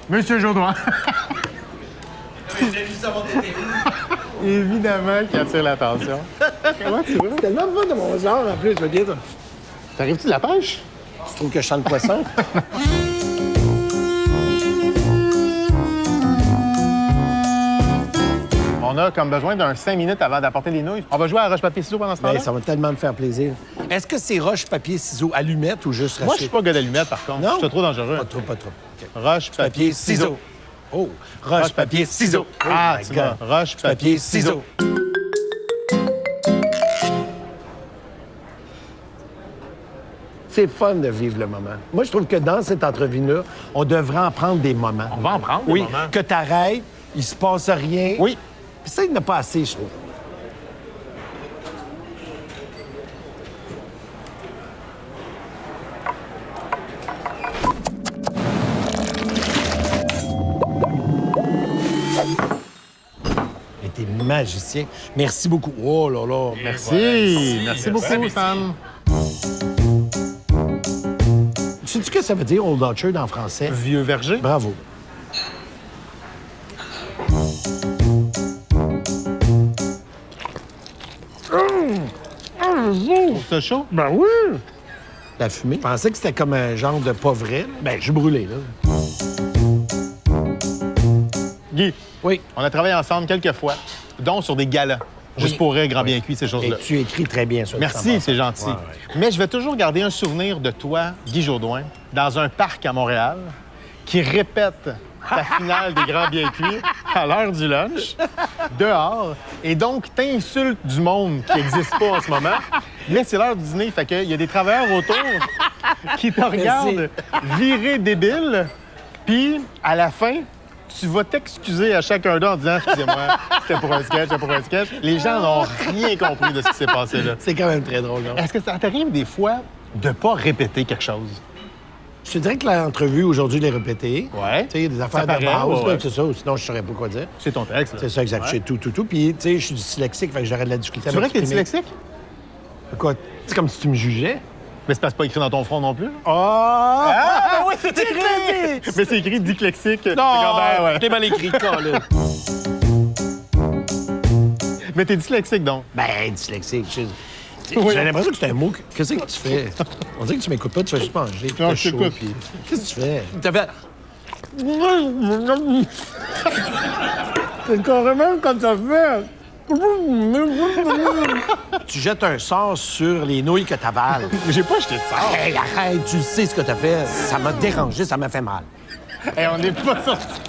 Monsieur Jourdain. Évidemment qui attire l'attention. Comment tu vas? C'est tellement pas de mon genre, en plus, je veux dire. T'arrives-tu de la pêche? Tu trouves que je chante poisson? On a comme besoin d'un 5 minutes avant d'apporter les nouilles. On va jouer à roche-papier-ciseaux pendant ce temps-là? Ben, ça va tellement me faire plaisir. Est-ce que c'est roche, papier, ciseaux, allumette ou juste Moi, je suis pas gars d'allumette, par contre. Non? Je suis trop dangereux. Pas trop, pas trop. OK. Roche, papier, ciseaux. Oh, roche, papier, ciseaux. Oh Ah, my tu God. vois. Roche, Papier, ciseaux. C'est fun de vivre le moment. Moi, je trouve que dans cette entrevue-là, on devrait en prendre des moments. On va en prendre des Oui, moments. que t'arrêtes, il se passe rien. Oui. Puis ça, il n'y en a pas assez, je trouve. Et t'es magicien. Merci beaucoup. Oh là là. Merci. Merci beaucoup, Sam. Sais-tu ce que ça veut dire, Old Orchard, en français? Vieux verger. Bravo. Pour ce chaud? Ben oui! La fumée. Je pensais que c'était comme un genre de pas vrai. Ben, je suis brûlé, là. Guy, Oui. on a travaillé ensemble quelques fois, dont sur des galas. Juste pour rire, grand bien cuit, ces Et choses-là. tu écris très bien ça. Merci, c'est gentil. Ouais. Mais je vais toujours garder un souvenir de toi, Guy Jourdain, dans un parc à Montréal, qui répète ta finale des grands bien cuits à l'heure du lunch, dehors, et donc t'insultes du monde qui n'existe pas en ce moment. Là, c'est l'heure du dîner, fait qu'il y a des travailleurs autour qui te regardent virer débile, puis à la fin, tu vas t'excuser à chacun d'eux en disant « Excusez-moi, c'était pour un sketch, c'était pour un sketch ». Les gens n'ont rien compris de ce qui s'est passé là. C'est quand même très drôle, non? Est-ce que ça t'arrive des fois de pas répéter quelque chose? Je te dirais que l'entrevue aujourd'hui, je l'ai répétée. Ouais. Tu sais, il y a des affaires Ça paraît, de base, ouais. là, c'est ça. Sinon, je saurais pas quoi dire. C'est ton texte. là. C'est ça, exact. Ouais. Je sais tout. Puis, tu sais, je suis dyslexique, fait que j'aurais de la difficulté à C'est vrai que t'es m'exprimer. dyslexique? Quoi? C'est comme si tu me jugeais. Mais c'est pas écrit dans ton front non plus. Ah! oui, c'est écrit! Mais c'est écrit dyslexique. Non! Ouais. T'es mal écrit, là. Mais t'es dyslexique, donc. Ben, dyslexique, Oui. J'ai l'impression que c'est un mot. Qu'est-ce que tu fais? On dirait que tu m'écoutes pas, tu fais juste manger. Non, t'es je chaud, t'écoute. puis- Qu'est-ce que tu fais? T'as fait. C'est carrément comme ça fait. Tu jettes un sort sur les nouilles que t'avales. J'ai pas jeté de sort. Hey, arrête, tu sais ce que t'as fait. Ça m'a dérangé, ça m'a fait mal. Et on n'est pas sorti.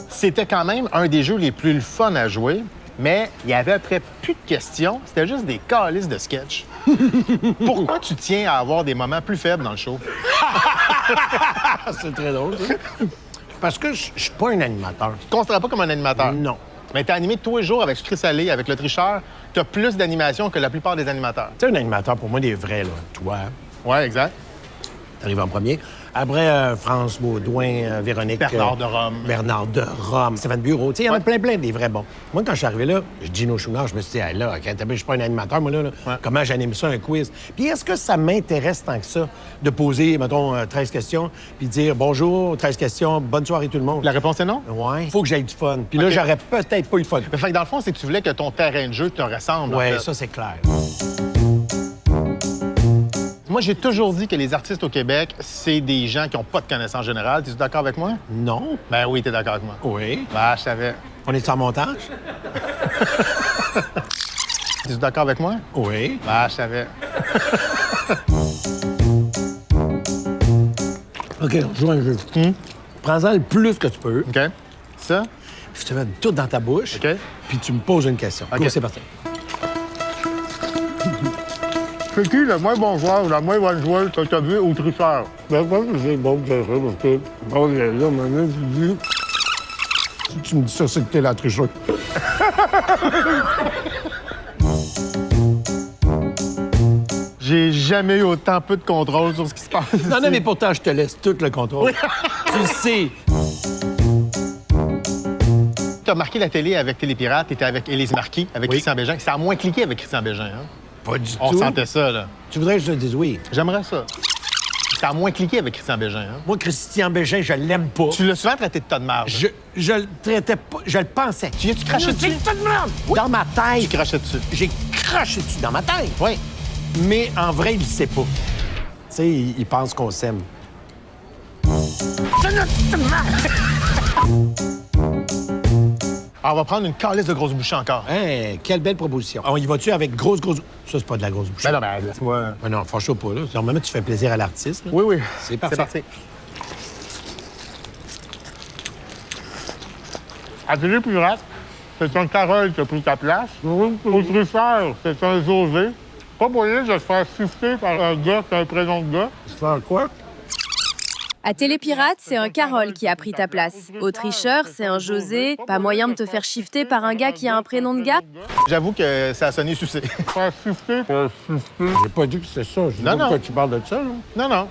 C'était quand même un des jeux les plus le fun à jouer, mais il y avait après plus de questions. C'était juste des calices de sketch. Pourquoi tu tiens à avoir des moments plus faibles dans le show? C'est très drôle, ça. Parce que je suis pas un animateur. Tu te considères pas comme un animateur? Non. Mais t'es animé tous les jours avec Sucré Salé, avec Le Tricheur. T'as plus d'animation que la plupart des animateurs. Tu sais, un animateur, pour moi, des vrais, là. Toi, Ouais, exact. t'arrives en premier. Après, France Baudouin, Véronique... Bernard de Rome. Bernard de Rome, Stéphane Bureau. Tu sais, il y en a plein, des vrais bons. Moi, quand je suis arrivé là, Gino Chouinard, je me suis dit, hey, là, je suis pas un animateur, moi, là. Ouais. Comment j'anime ça, un quiz? Puis est-ce que ça m'intéresse tant que ça de poser, mettons, 13 questions, puis dire bonjour, 13 questions, bonne soirée tout le monde? La réponse est non? Ouais. Faut que j'aille du fun. Puis là, OK. j'aurais peut-être pas eu le fun. Fait que dans le fond, c'est que tu voulais que ton terrain de jeu te ressemble. en Ouais, fait. ça, c'est clair. Moi, j'ai toujours dit que les artistes au Québec, c'est des gens qui n'ont pas de connaissances générales. Es-tu d'accord avec moi? Non. Ben oui, t'es d'accord avec moi. Oui. Ben, je savais. On est en montage? Es-tu d'accord avec moi? Oui. Ben, je savais. OK, on joue un jeu. Prends-en le plus que tu peux. OK. Ça? Puis je te mets tout dans ta bouche. OK. Puis tu me poses une question. OK. Go, c'est parti. C'est qui le moins bon joueur ou la moins bonne joueuse que tu as vu au Tricheur? Ben, moi, c'est bon que ça, parce que... Bon, là, maintenant, tu dis... Si tu me dis ça, c'est que t'es la tricheuse. J'ai jamais eu autant peu de contrôle sur ce qui se passe. Non, ici. non, mais pourtant, je te laisse tout le contrôle. Tu le sais. Tu as marqué la télé avec Télépirate, tu étais avec Élise Marquis, avec Oui. Christian Bégin. Ça a moins cliqué avec Christian Bégin. Hein? Pas du On tout. sentait ça, là. Tu voudrais que je te dise oui. J'aimerais ça. Ça a moins cliqué avec Christian Bégin, hein? Moi, Christian Bégin, je l'aime pas. Tu l'as souvent traité de tas de marge. Je le traitais pas, je le pensais. Tu y as-tu craché dessus? C'est tas de merde! Dans ma Tu tête, crachais dessus. j'ai craché dessus dans ma tête. Oui. Mais en vrai, il le sait pas. Tu sais, il pense qu'on s'aime. Alors, on va prendre une calice de grosses bouchées encore. Hein, quelle belle proposition. On y va-tu avec grosse... Ça, c'est pas de la grosse bouchée. Ben non, ben laisse-moi... Ben non, franchement pas, là. Normalement, tu fais plaisir à l'artiste. là. Oui, oui. C'est parfait. C'est parti. Atelier Pirate, c'est un Carole qui a pris ta place. Au Truffeur, c'est un José. Pas moyen de se faire siffler par un gars qui a un prénom de gars. Tu fais quoi? À Télépirate, c'est un Carole qui a pris ta place. Au Tricheur, c'est un José. Pas moyen de te faire shifter par un gars qui a un prénom de gars. J'avoue que ça a sonné sucé. Faire siffler. J'ai pas dit que c'était ça. Je sais Non, pas non. pourquoi tu parles de ça, là. Non, non.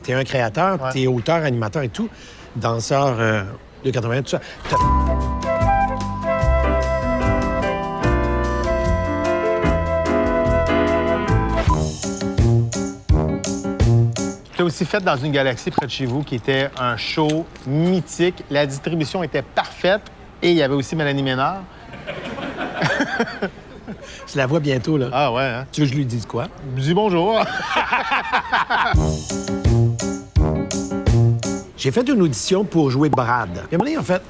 T'es un créateur, Ouais. t'es auteur, animateur et tout, danseur de 80, tout ça. C'était aussi fait dans une galaxie près de chez vous qui était un show mythique. La distribution était parfaite et il y avait aussi Mélanie Ménard. Je la vois bientôt, là. Ah ouais, hein? Tu veux que je lui dise quoi? Dis bonjour. J'ai fait une audition pour jouer Brad. Puis à un moment donné, en fait,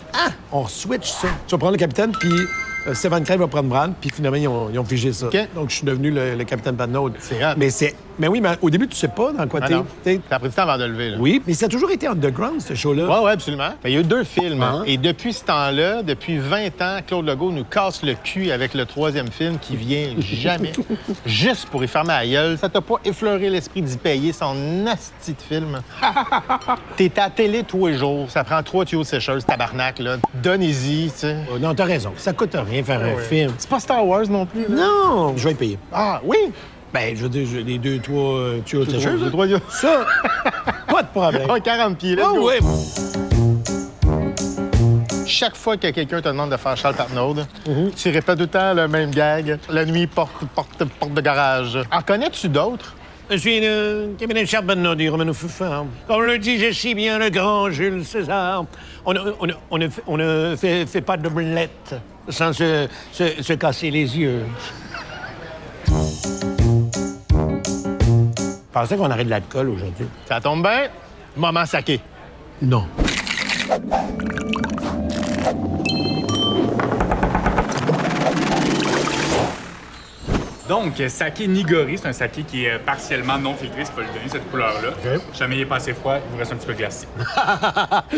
on switch ça. Tu vas prendre le capitaine, puis Stéphane Craig va prendre Brad, puis finalement, ils ont figé ça. OK. Donc, je suis devenu le capitaine Padnaud. C'est hot. Mais oui, mais au début, tu sais pas dans quoi Ah t'es. non. T'as pris du temps avant de lever, là. Oui, mais ça a toujours été underground, ce show-là. Oui, oui, absolument. Il y a eu 2 films. Ah. Et depuis ce temps-là, depuis 20 ans, Claude Legault nous casse le cul avec le 3e film qui vient jamais. Juste pour y fermer la gueule. Ça t'a pas effleuré l'esprit d'y payer son asti de film. T'es à la télé tous les jours. Ça prend 3 tuyaux de sécheuse, tabarnak, là. Donnez-y, tu sais. Non, t'as raison. Ça coûte rien faire un film. C'est pas Star Wars non plus, là. Non, je vais payer. Ah, oui? Ben, je veux dire, les 2, 3 tuyaux de Les sécheuse, là. 3 tuyaux. Ça, pas de problème. Ah, 40 pieds, là. Ah oui. Chaque fois que quelqu'un te demande de faire Charles Patnaud, tu répètes tout le temps le même gag. La nuit, porte de garage. En connais-tu d'autres? Je suis le capitaine Charles Patnaud du Romano Fufard. Comme le disait si bien le grand Jules César, on ne fait pas de blette sans se casser les yeux. Je pensais qu'on aurait de l'alcool aujourd'hui. Ça tombe bien. Moment saké. Non. Donc, saké Nigori, c'est un saké qui est partiellement non filtré, ce qui va lui donner cette couleur-là. Jamais il est pas assez froid, il vous reste un petit peu glacé.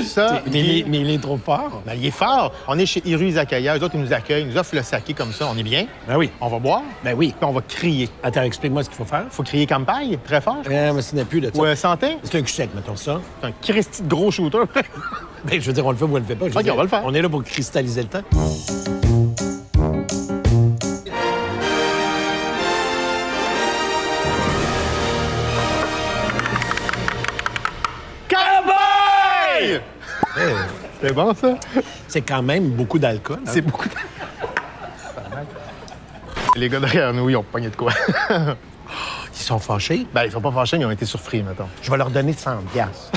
Ça, Mais il est trop fort. ben, il est fort. On est chez Hiru Izakaya. Eux autres, ils nous accueillent, ils nous offrent le saké comme ça. On est bien. Ben oui. On va boire. Ben oui. Puis on va crier. Attends, explique-moi ce qu'il faut faire. Faut crier campagne, très fort. Mais ce n'est plus de ça. Ou santé. C'est un cul-sec, mettons ça. C'est un Christy de gros shooter. Ben, je veux dire, on le fait ou on le fait pas. Je veux OK, dire, on va le faire. On est là pour cristalliser le temps. Campagne! C'est bon, ça? C'est quand même beaucoup d'alcool. hein? C'est beaucoup de... Les gars derrière nous, ils ont pogné de quoi? Ils sont fâchés. Ben, ils sont pas fâchés, mais ils ont été surpris, mettons. Je vais leur donner 100 piastres.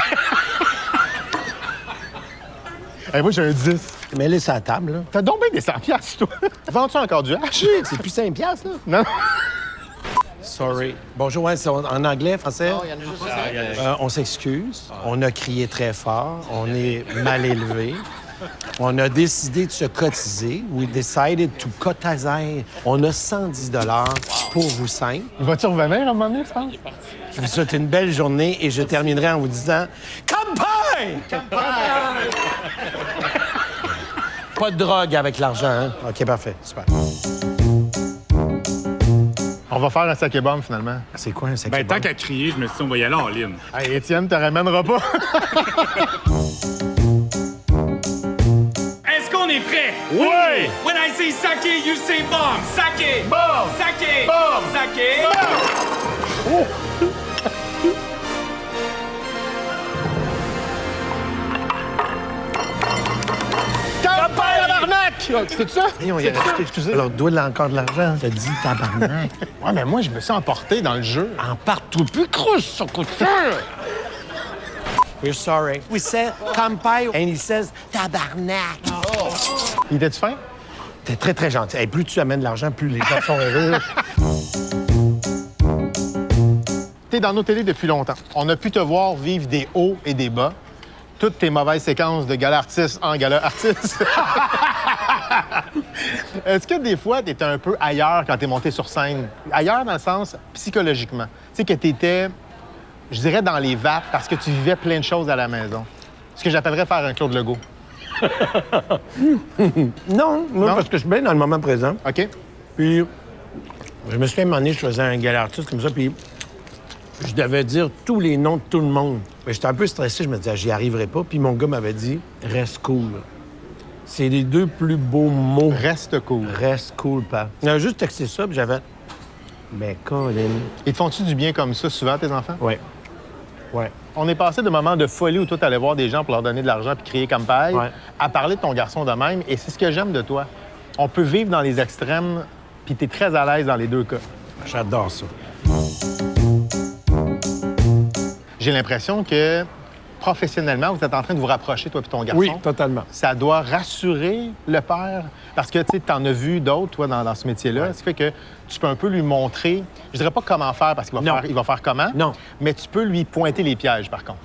Hey, moi, j'ai un 10. Mets-les sur la table, là. T'as donc bien des 100 piastres, toi. Vends-tu encore du hash? C'est plus 5 piastres, là. Non? Sorry. Bonjour, ouais, c'est en anglais, français? On s'excuse. On a crié très fort. On est mal élevé. On a décidé de se cotiser. We decided to cotiser. On a 110 pour vous 5. Vas-tu revenir à un moment donné, tu penses? Je vous souhaite une belle journée et je terminerai en vous disant Campagne! Pas de drogue avec l'argent, hein? OK, parfait. Super. On va faire un saké bomb, finalement. C'est quoi un saké Ben, tant bomb? qu'à crier, je me suis dit, on va y aller en ligne. Hey, Étienne, te ramèneras pas. Est-ce qu'on est prêt? Oui! When I say sake, you say bomb. Sake! Bomb! Sake! Bomb! Sake! Campagne, tabarnak! C'est ça? On y a racheté. Excusez. Alors, dois encore de l'argent. T'as dit tabarnak. Ouais, mais moi, je me suis emporté dans le jeu. En partout, plus croche, ça coûte cher. We're sorry. We said kampai, and he says tabarnak. Il était-tu fin? T'es très, très gentil. Hey, plus tu amènes de l'argent, plus les gens sont heureux. T'es dans nos télés depuis longtemps. On a pu te voir vivre des hauts et des bas. Toutes tes mauvaises séquences de gala artiste en gala artiste. Est-ce que des fois, t'étais un peu ailleurs quand t'es monté sur scène? Ailleurs dans le sens psychologiquement. Tu sais, que t'étais, je dirais, dans les vapes parce que tu vivais plein de choses à la maison. Ce que j'appellerais faire un Claude Legault. Non, moi, Non? parce que je suis bien dans le moment présent. OK? Puis, je me suis fait demander, je faisais un gala artiste comme ça, puis je devais dire tous les noms de tout le monde. Mais j'étais un peu stressé, je me disais, j'y arriverai pas. Puis mon gars m'avait dit, reste cool. C'est les deux plus beaux mots. Reste cool. Reste cool, papa. Il a juste texté ça, puis j'avais. Ben, Colin. Ils te font-tu du bien comme ça souvent, tes enfants? Ouais. Ouais. On est passé de moments de folie où toi, t'allais voir des gens pour leur donner de l'argent puis crier comme paille, Ouais. à parler de ton garçon de même. Et c'est ce que j'aime de toi. On peut vivre dans les extrêmes, puis t'es très à l'aise dans les deux cas. J'adore ça. J'ai l'impression que professionnellement, vous êtes en train de vous rapprocher, toi et ton garçon. Oui, totalement. Ça doit rassurer le père. Parce que, tu sais, t'en as vu d'autres, toi, dans ce métier-là. Ouais. Ce qui fait que tu peux un peu lui montrer, je dirais pas comment faire, parce qu'il va, Non. il va faire comment. Non. Mais tu peux lui pointer les pièges, par contre.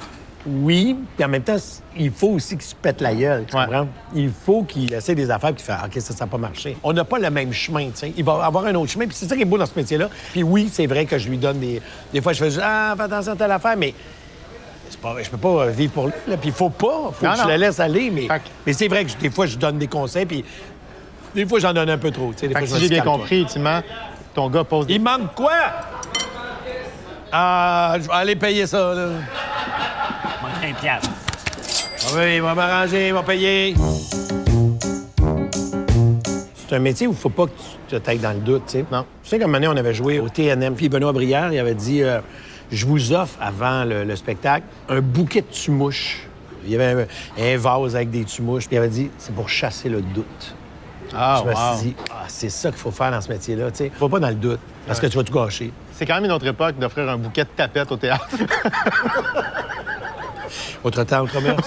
Oui, puis en même temps, il faut aussi qu'il se pète la gueule, tu Ouais. comprends? Il faut qu'il essaie des affaires puis qu'il fait « OK, ça n'a pas marché ». On n'a pas le même chemin, tu sais. Il va avoir un autre chemin, puis c'est ça qui est beau dans ce métier-là. Puis oui, c'est vrai que je lui donne des... Des fois, je fais « Ah, fais attention à telle affaire », mais c'est pas... je peux pas vivre pour lui, là. Puis il faut pas, faut Non, que je non. le laisse aller, mais... Fait que- Mais c'est vrai que des fois, je donne des conseils, puis des fois, j'en donne un peu trop, tu sais. Des Fait fois, que je si me j'ai dis, bien calme-toi. compris, ultimement, ton gars pose des... Il manque quoi? Ah, je vais aller payer ça, là. Il manque 1 piastre. Ah oui, il va m'arranger, il va payer. C'est un métier où il faut pas que tu te tailles dans le doute, tu sais. Non. Tu sais, comme année, on avait joué au TNM, puis Benoît Brière, il avait dit je vous offre, avant le spectacle, un bouquet de tumouches. Il y avait un vase avec des tumouches, puis il avait dit c'est pour chasser le doute. Ah, Je me wow. suis dit, c'est ça qu'il faut faire dans ce métier-là, tu sais. Faut pas dans le doute, parce que tu vas tout gâcher. C'est quand même une autre époque d'offrir un bouquet de tapettes au théâtre. Autre temps, autre mœurs.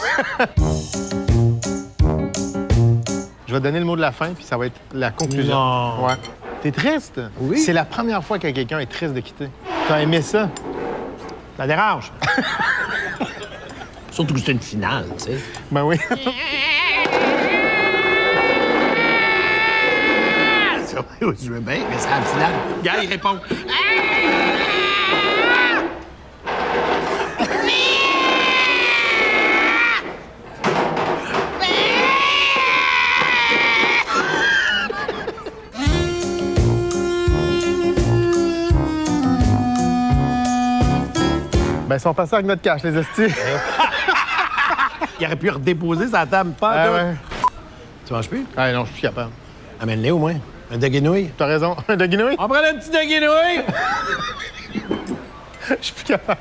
Je vais donner le mot de la fin, puis ça va être la conclusion. Non. Ouais. T'es triste? Oui. C'est la première fois que quelqu'un est triste de quitter. T'as aimé ça? Ça dérange. Surtout que c'est une finale, tu sais. Ben oui. Je veux bien, mais c'est à la finale. Gars, il répond. Ben, ils sont passés avec notre cash, les estis. Il aurait pu redéposer sa table. Pas Ah de- ouais. Tu manges plus? Ah non, je suis plus capable. Amène-les au moins. Un de guenouille. T'as raison. Un de guinouille? On prend un petit de guenouille. Je suis plus capable.